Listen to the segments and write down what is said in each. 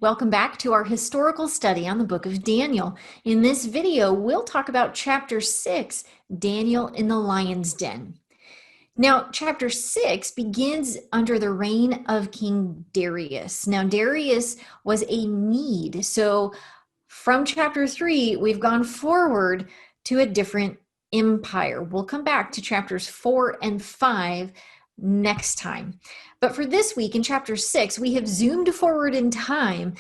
Welcome back to our historical study on the book of Daniel. In this video, we'll talk about chapter 6, Daniel in the lion's den. Now, chapter 6 begins under the reign of King Darius. Now, Darius was a Mede. So from chapter 3, we've gone forward to a different empire. We'll come back to chapters 4 and 5 next time. But for this week in chapter 6, we have zoomed forward in time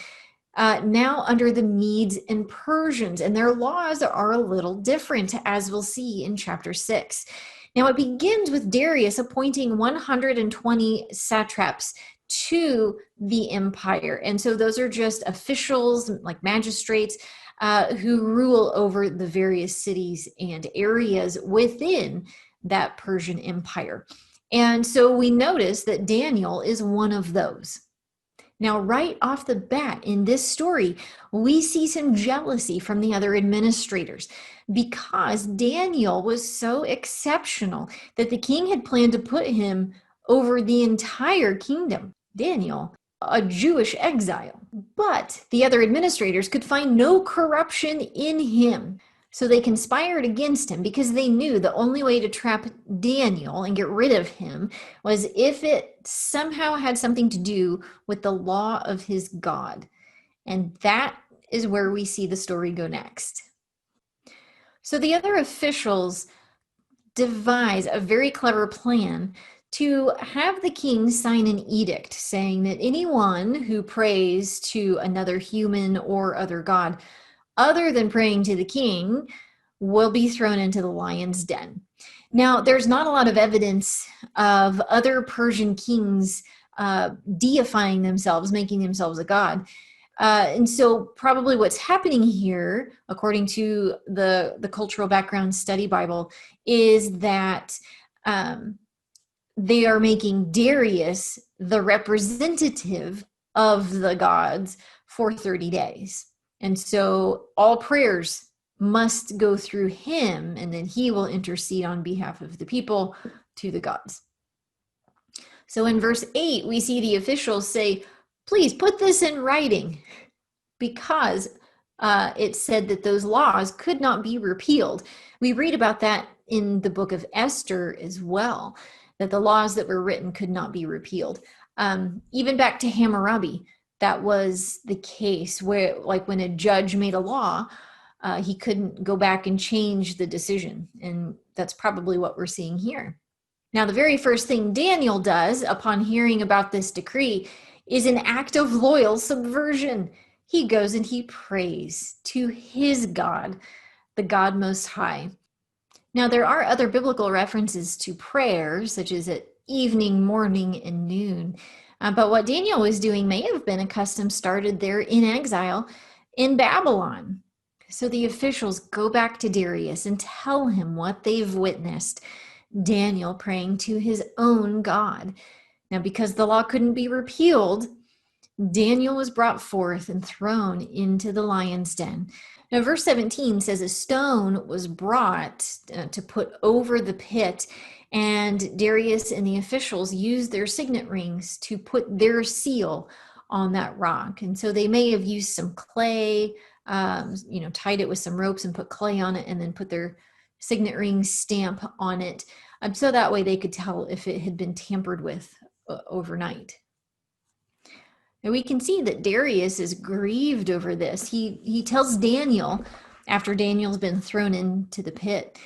now under the Medes and Persians, and their laws are a little different, as we'll see in chapter 6. Now it begins with Darius appointing 120 satraps to the empire. And so those are just officials like magistrates who rule over the various cities and areas within that Persian empire. And so we notice that Daniel is one of those. Now, right off the bat in this story, we see some jealousy from the other administrators because Daniel was so exceptional that the king had planned to put him over the entire kingdom. Daniel, a Jewish exile. But the other administrators could find no corruption in him. So they conspired against him because they knew the only way to trap Daniel and get rid of him was if it somehow had something to do with the law of his God. And that is where we see the story go next. So the other officials devise a very clever plan to have the king sign an edict saying that anyone who prays to another human or other god other than praying to the king will be thrown into the lion's den. Now, there's not a lot of evidence of other Persian kings deifying themselves, making themselves a god. And so probably what's happening here, according to the Cultural Background Study Bible, is that they are making Darius the representative of the gods for 30 days. And so all prayers must go through him, and then he will intercede on behalf of the people to the gods. So in verse 8, we see the officials say, please put this in writing, because it said that those laws could not be repealed. We read about that in the book of Esther as well, that the laws that were written could not be repealed. Even back to Hammurabi, that was the case where, like, when a judge made a law, he couldn't go back and change the decision. And that's probably what we're seeing here. Now, the very first thing Daniel does upon hearing about this decree is an act of loyal subversion. He goes and he prays to his God, the God Most High. Now, there are other biblical references to prayer, such as at evening, morning, and noon. But what Daniel was doing may have been a custom started there in exile in Babylon. So the officials go back to Darius and tell him what they've witnessed, Daniel praying to his own God. Now, because the law couldn't be repealed, Daniel was brought forth and thrown into the lion's den. Now, verse 17 says a stone was brought to put over the pit, and Darius and the officials used their signet rings to put their seal on that rock. And so they may have used some clay, tied it with some ropes and put clay on it, and then put their signet ring stamp on it. So that way they could tell if it had been tampered with overnight. And we can see that Darius is grieved over this. He tells Daniel, after Daniel's been thrown into the pit,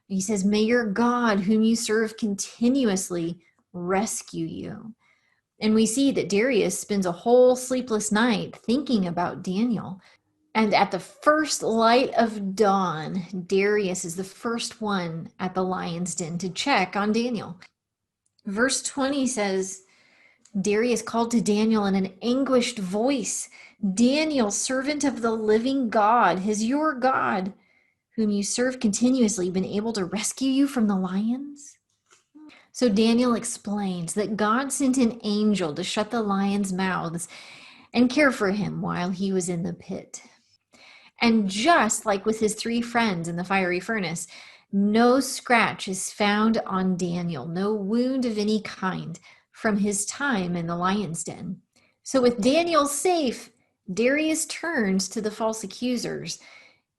he says, may your God, whom you serve continuously, rescue you. And we see that Darius spends a whole sleepless night thinking about Daniel. And at the first light of dawn, Darius is the first one at the lion's den to check on Daniel. Verse 20 says, Darius called to Daniel in an anguished voice, Daniel, servant of the living God, has your God, whom you serve continuously, been able to rescue you from the lions? So Daniel explains that God sent an angel to shut the lions' mouths and care for him while he was in the pit. And just like with his 3 friends in the fiery furnace, no scratch is found on Daniel, no wound of any kind from his time in the lion's den. So with Daniel safe, Darius turns to the false accusers,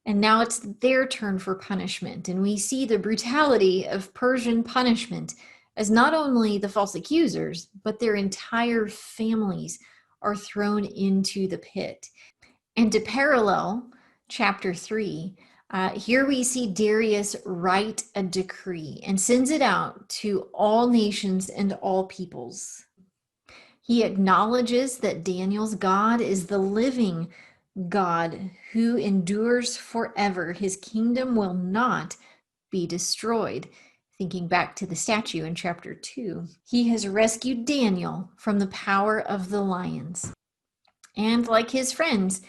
and now it's their turn for punishment. And we see the brutality of Persian punishment as not only the false accusers, but their entire families are thrown into the pit. And to parallel chapter 3, here we see Darius write a decree and sends it out to all nations and all peoples. He acknowledges that Daniel's God is the living God who endures forever. His kingdom will not be destroyed. Thinking back to the statue in chapter 2, he has rescued Daniel from the power of the lions. And like his friends,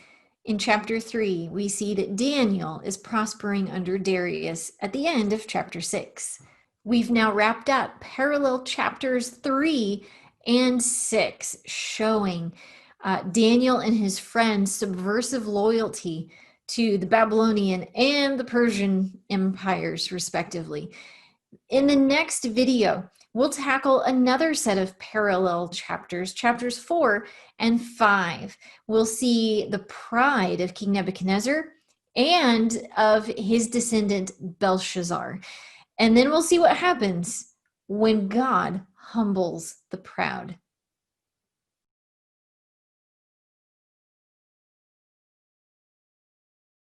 in chapter 3, we see that Daniel is prospering under Darius at the end of chapter 6. We've now wrapped up parallel chapters 3 and 6, showing Daniel and his friends' subversive loyalty to the Babylonian and the Persian empires, respectively. In the next video, we'll tackle another set of parallel chapters, chapters 4 and 5. We'll see the pride of King Nebuchadnezzar and of his descendant Belshazzar. And then we'll see what happens when God humbles the proud.